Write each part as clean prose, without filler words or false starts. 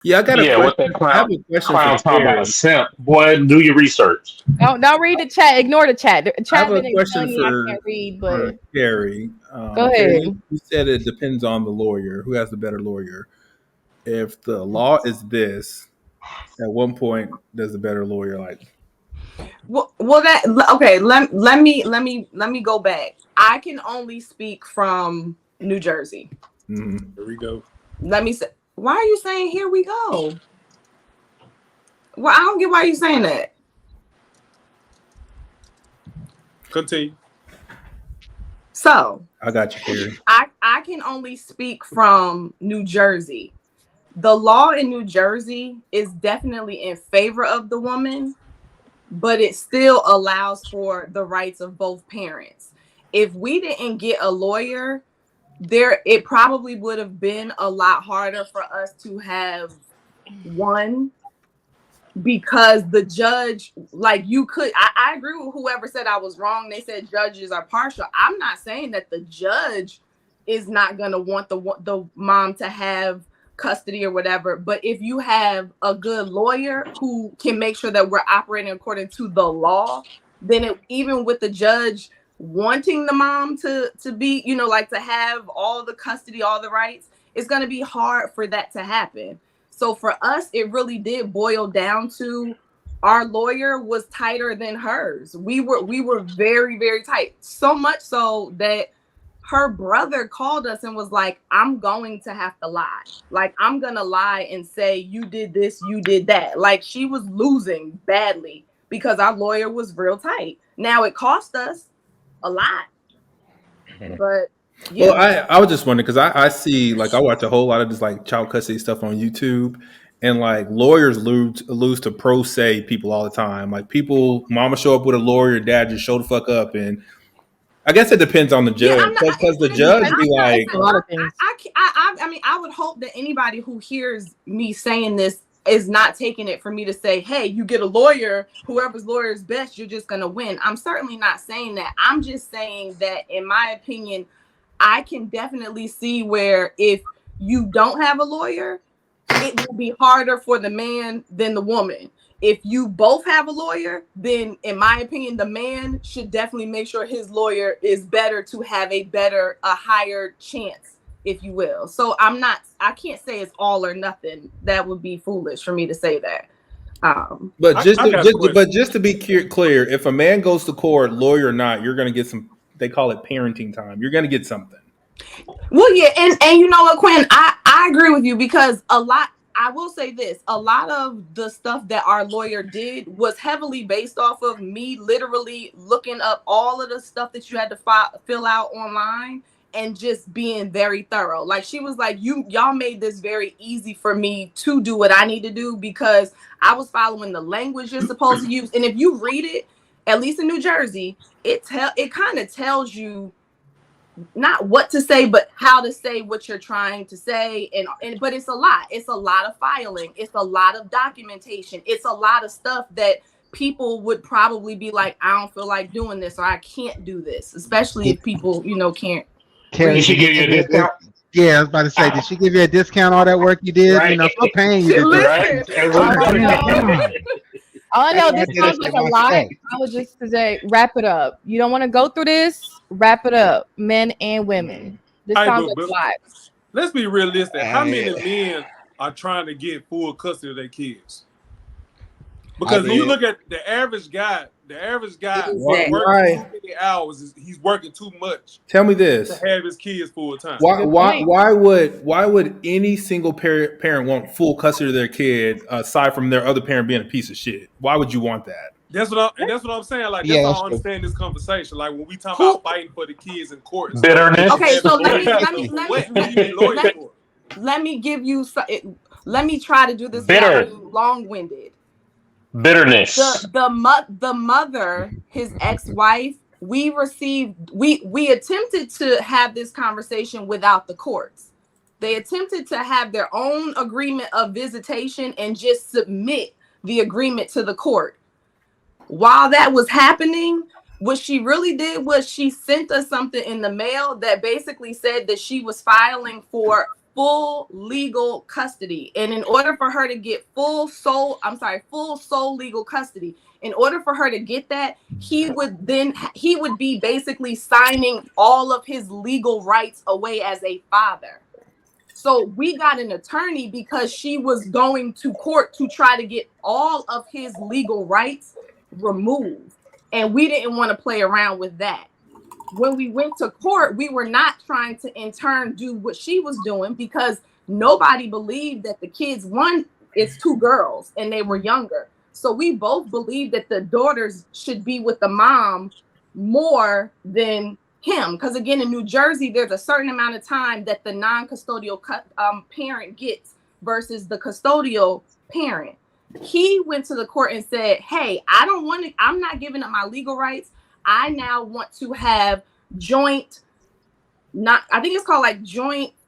Yeah, I got a Yeah, what that question. I have clown a question for clown talking about a Carrie. simp. Boy, do your research. Don't read the chat. Ignore the chat. The I have chat a been question telling me I can't read, for but Carrie. go Carrie, ahead. you said it depends on the lawyer. Who has the better lawyer? If the law is this, at one point, does the better lawyer like? Well, that okay. Let me go back. I can only speak from New Jersey. Mm-hmm. Here we go. Let me say. Why are you saying here we go? Well, I don't get why you saying that. Continue. So I got you, Carrie. I can only speak from New Jersey. The law in New Jersey is definitely in favor of the woman, but it still allows for the rights of both parents. If we didn't get a lawyer, there it probably would have been a lot harder for us to have one, because the judge, like, you could, I agree with whoever said I was wrong. They said judges are partial. I'm not saying that the judge is not going to want the mom to have custody or whatever, but if you have a good lawyer who can make sure that we're operating according to the law, then even with the judge wanting the mom to be, like, to have all the custody, all the rights, it's going to be hard for that to happen. So for us, it really did boil down to our lawyer was tighter than hers. We were very, very tight. So much so that her brother called us and was like, I'm going to have to lie. Like, I'm going to lie and say, you did this, you did that. Like, she was losing badly because our lawyer was real tight. Now, it cost us a lot, but Well, yeah. I was just wondering because I see like I watch a whole lot of this like child custody stuff on YouTube, and like lawyers lose to pro se people all the time. Like people, mama show up with a lawyer, dad just show the fuck up, and I guess it depends on the Yeah, judge I'm not. because the Listen, judge Depends, be depends like, on a lot of things. I mean, I would hope that anybody who hears me saying this is not taking it for me to say, hey, you get a lawyer, whoever's lawyer is best, you're just going to win. I'm certainly not saying that. I'm just saying that, in my opinion, I can definitely see where if you don't have a lawyer, it will be harder for the man than the woman. If you both have a lawyer, then in my opinion, the man should definitely make sure his lawyer is better to have a higher chance, if you will. So I can't say it's all or nothing. That would be foolish for me to say that. but I got a question. just to be clear, if a man goes to court, lawyer or not, you're gonna get some. They call it parenting time. You're gonna get something. Well, yeah, and you know what, Quinn, I agree with you because I will say this, a lot of the stuff that our lawyer did was heavily based off of me literally looking up all of the stuff that you had to fill out online and just being very thorough. Like, she was like, y'all made this very easy for me to do what I need to do because I was following the language you're supposed to use. And if you read it, at least in New Jersey, it kind of tells you not what to say, but how to say what you're trying to say. And but it's a lot. It's a lot of filing. It's a lot of documentation. It's a lot of stuff that people would probably be like, I don't feel like doing this, or I can't do this, especially if people, can't Did Carrie, read. she did give she you a give you a discount? yeah, I was about to say, did she give you a discount all that work you did? Right, For paying you to do it. right. Listen, And All I we- know, all I That's know, why I this did it sounds for like a lot. myself. I would just say, wrap it up. You don't want to go through this. Wrap it up, men and women. This Hey, sounds but, like a but lot. let's be realistic. How I, many men are trying to get full custody of their kids? I Because when you did. look at the average guy Why? exactly. working too why many hours. He's working too much Tell me to this. have his kids full time. Why Good why point. why would any single parent want full custody of their kid aside from their other parent being a piece of shit? Why would you want that? That's what I'm saying. Like, Yeah, that's that's how I true. understand this conversation. Like, when we talk Who? about fighting for the kids in court and stuff, Bitterness. and Okay, having so a lawyer and stuff. For what? What do you need lawyers let, for? let me give you let me try to do this without Bitter. being long-winded. Bitterness. The mother, his ex-wife, we attempted to have this conversation without the courts. They attempted to have their own agreement of visitation and just submit the agreement to the court. While that was happening, what she really did was she sent us something in the mail that basically said that she was filing for full legal custody. And in order for her to get full sole legal custody, in order for her to get that, he would be basically signing all of his legal rights away as a father. So we got an attorney because she was going to court to try to get all of his legal rights removed. And we didn't want to play around with that. When we went to court, we were not trying to in turn do what she was doing because nobody believed that the kids, one, it's 2 girls and they were younger. So we both believed that the daughters should be with the mom more than him. Because again, in New Jersey, there's a certain amount of time that the non-custodial parent gets versus the custodial parent. He went to the court and said, hey, I'm not giving up my legal rights. I now want to have joint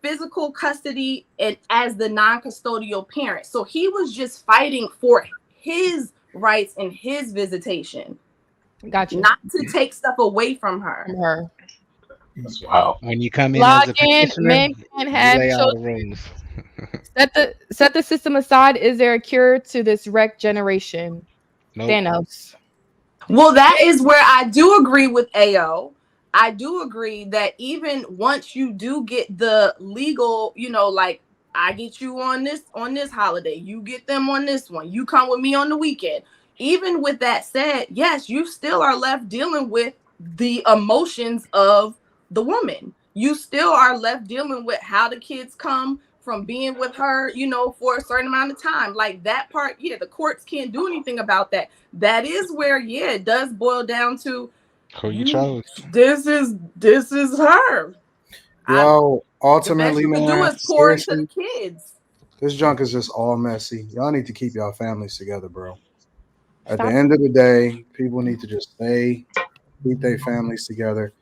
physical custody and as the non-custodial parent. So he was just fighting for his rights and his visitation. Gotcha. Not to take stuff away from her. That's wow. When you come in Log as a in, petitioner, men can't have you lay out the children. rules. Set the system aside. Is there a cure to this wrecked generation? Nope. Thanos. Well, that is where I do agree with AO. I do agree that even once you do get the legal, like I get you on this holiday, you get them on this one, you come with me on the weekend. Even with that said, yes, you still are left dealing with the emotions of the woman. You still are left dealing with how the kids come from being with her, for a certain amount of time. Like that part, yeah, the courts can't do anything about that. That is where, yeah, it does boil down to Who you chose. This is her. Yo, ultimately, the best you can do man, is pour into seriously, the kids. this junk is just all messy. Y'all need to keep y'all families together, bro. At Stop. the end of the day, people need to just keep their families together.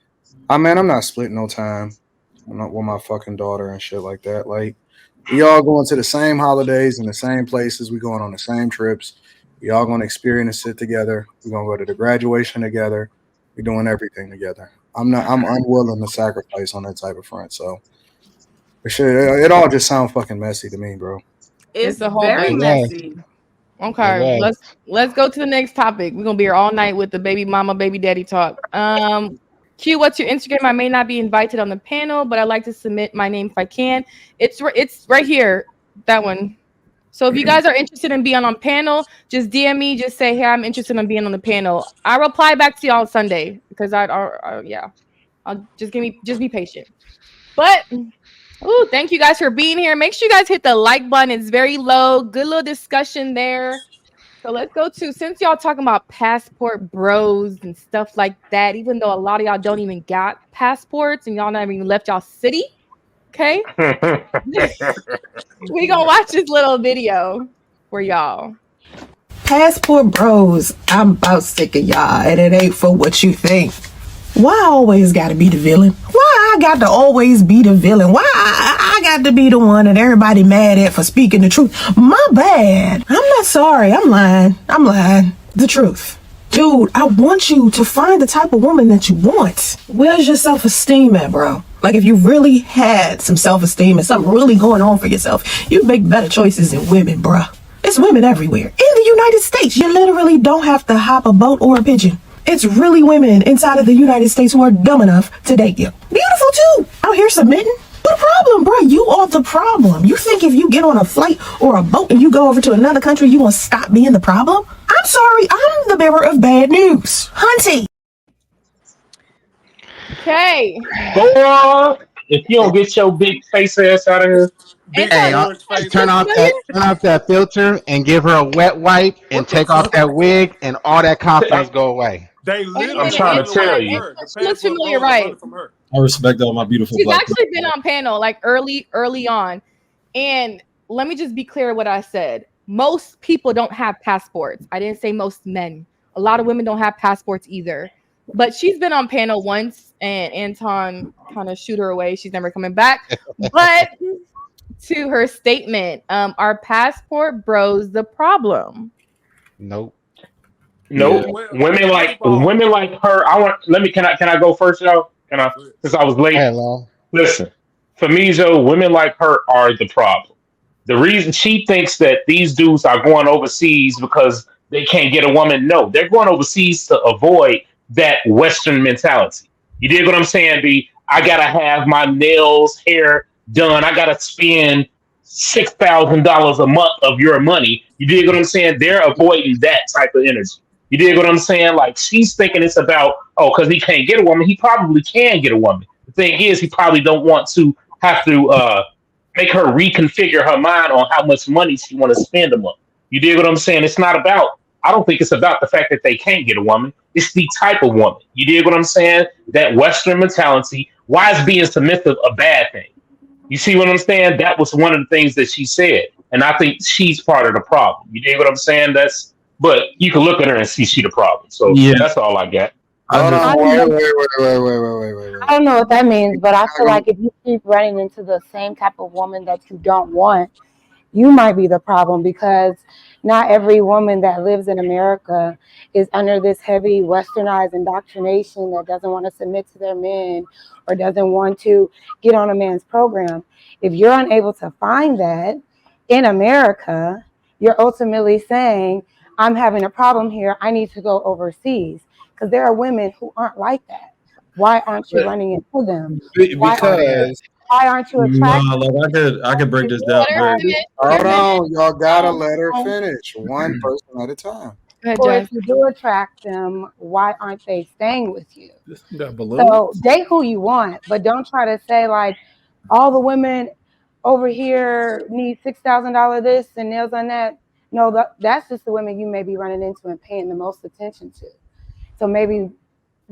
I'm not splitting no time. I'm not with my fucking daughter and shit like that. Like, we all going to the same holidays and the same places. We going on the same trips. We all going to experience it together. We're going to go to the graduation together. We're doing everything together. I'm unwilling to sacrifice on that type of front. So, it all just sounds fucking messy to me, bro. It's a whole very bunch. messy. Okay, let's go to the next topic. We're gonna be here all night with the baby mama, baby daddy talk. Q, what's your Instagram? I may not be invited on the panel, but I'd like to submit my name if I can. It's right here, that one. So if you guys are interested in being on panel, just DM me. Just say, hey, I'm interested in being on the panel. I reply back to y'all on Sunday because I'll just be patient. But thank you guys for being here. Make sure you guys hit the like button. It's very low. Good little discussion there. So let's go to, since y'all talking about passport bros and stuff like that, even though a lot of y'all don't even got passports and y'all not even left y'all city. Okay. We gonna watch this little video for y'all. Passport bros, I'm about sick of y'all, and it ain't for what you think. Why I always gotta be the villain? Why I got to always be the villain? Why I got to be the one that everybody mad at for speaking the truth? My bad. I'm not sorry. I'm lying. The truth. Dude, I want you to find the type of woman that you want. Where's your self-esteem at, bro? Like, if you really had some self-esteem and something really going on for yourself, you'd make better choices than women, bro. It's women everywhere. In the United States, you literally don't have to hop a boat or a pigeon. It's really women inside of the United States who are dumb enough to date you. Beautiful too. Out here submitting. What the problem, bro? You are the problem. You think if you get on a flight or a boat and you go over to another country, you gonna stop being the problem? I'm sorry, I'm the bearer of bad news. Hunty. Okay. Boy, if you don't get your big face ass out of here. Hey, turn off that filter and give her a wet wipe and take off that wig and all that confidence go away. They literally I'm trying to tell you. She looks familiar, right? I respect all my beautiful She's black actually people. been on panel like early on. And let me just be clear what I said. Most people don't have passports. I didn't say most men. A lot of women don't have passports either. But she's been on panel once and Anton kind of shoot her away. She's never coming back. But to her statement, are passport bros the problem? Nope. Yeah. Women like her. Can I go first, y'all? Can I? Since I was late. Hello. Listen, For me, Joe, women like her are the problem. The reason she thinks that these dudes are going overseas because they can't get a woman, no, they're going overseas to avoid that Western mentality. You dig what I'm saying? I gotta have my nails, hair done. I gotta spend $6,000 a month of your money. You dig what I'm saying? They're avoiding that type of energy. You dig what I'm saying? Like she's thinking it's about, oh, because he can't get a woman. He probably can get a woman. The thing is, he probably don't want to have to make her reconfigure her mind on how much money she want to spend a month. You dig what I'm saying? It's not about. I don't think it's about the fact that they can't get a woman. It's the type of woman. You dig what I'm saying? That Western mentality. Why is being submissive a bad thing? You see what I'm saying? That was one of the things that she said, and I think she's part of the problem. You dig what I'm saying? But you can look at her and see she the problem. So Yeah. that's all I got. Hold just- on, wait. I don't know what that means, but I feel like if you keep running into the same type of woman that you don't want, you might be the problem, because not every woman that lives in America is under this heavy westernized indoctrination that doesn't want to submit to their men or doesn't want to get on a man's program. If you're unable to find that in America, you're ultimately saying, I'm having a problem here. I need to go overseas, because there are women who aren't like that. Why aren't you running into them? Because Why aren't you attracted? No, like I could break this down. Hold on, y'all gotta let her finish, one person at a time. Or if you do attract them, why aren't they staying with you? Got balloons. So date who you want, but don't try to say like all the women over here need $6,000 this and nails on that. No, that's just the women you may be running into and paying the most attention to. So maybe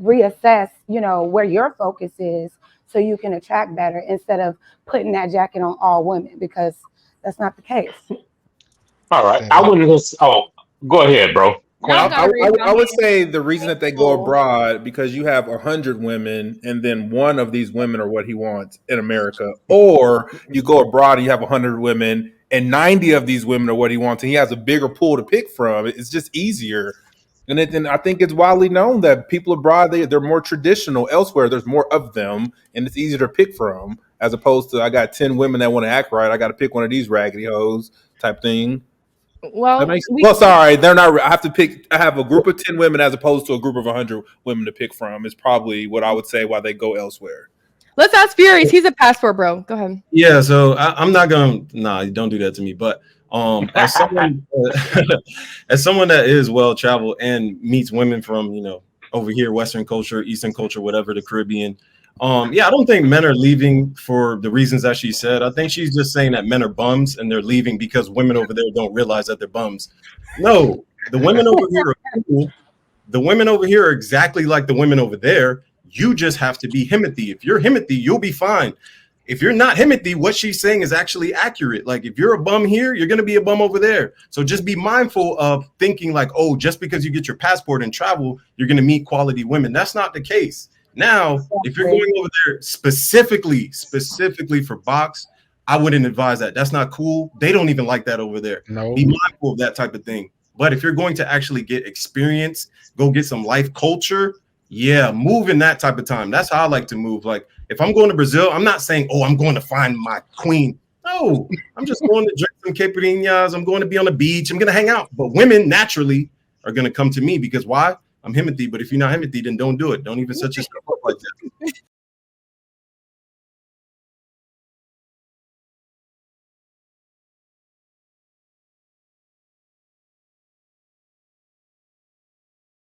reassess, where your focus is, so you can attract better instead of putting that jacket on all women, because that's not the case. All right, I wouldn't just. Oh, go ahead, bro. I would say the reason that they go abroad, because you have 100 women and then one of these women are what he wants in America, or you go abroad and you have 100 women and 90 of these women are what he wants, and he has a bigger pool to pick from. It's just easier. And I think it's widely known that people abroad, they're more traditional elsewhere. There's more of them, and it's easier to pick from, as opposed to I got 10 women that want to act right. I got to pick one of these raggedy hoes type thing. Well, sorry, they're not. I have to pick. I have a group of 10 women as opposed to a group of 100 women to pick from. Is probably what I would say why they go elsewhere. Let's ask Furious. He's a passport bro. Go ahead. Yeah, so I'm not gonna. Nah, don't do that to me. But as someone, as someone that is well traveled and meets women from over here, Western culture, Eastern culture, whatever, the Caribbean. Yeah, I don't think men are leaving for the reasons that she said. I think she's just saying that men are bums and they're leaving because women over there don't realize that they're bums. No, the women over here are cool. The women over here are exactly like the women over there. You just have to be Himothy. If you're Himothy, you'll be fine. If you're not Himothy, what she's saying is actually accurate. Like if you're a bum here, you're going to be a bum over there. So just be mindful of thinking like, oh, just because you get your passport and travel, you're going to meet quality women. That's not the case. Now, if you're going over there specifically for box, I wouldn't advise that. That's not cool. They don't even like that over there. No. Be mindful of that type of thing. But if you're going to actually get experience, go get some life culture, yeah, move in that type of time. That's how I like to move. Like if I'm going to Brazil, I'm not saying, oh, I'm going to find my queen. No, I'm just going to drink some caipirinhas. I'm going to be on the beach. I'm going to hang out. But women naturally are going to come to me because why? I'm Himothy, but if you're not Himothy, then don't do it. Don't even set yourself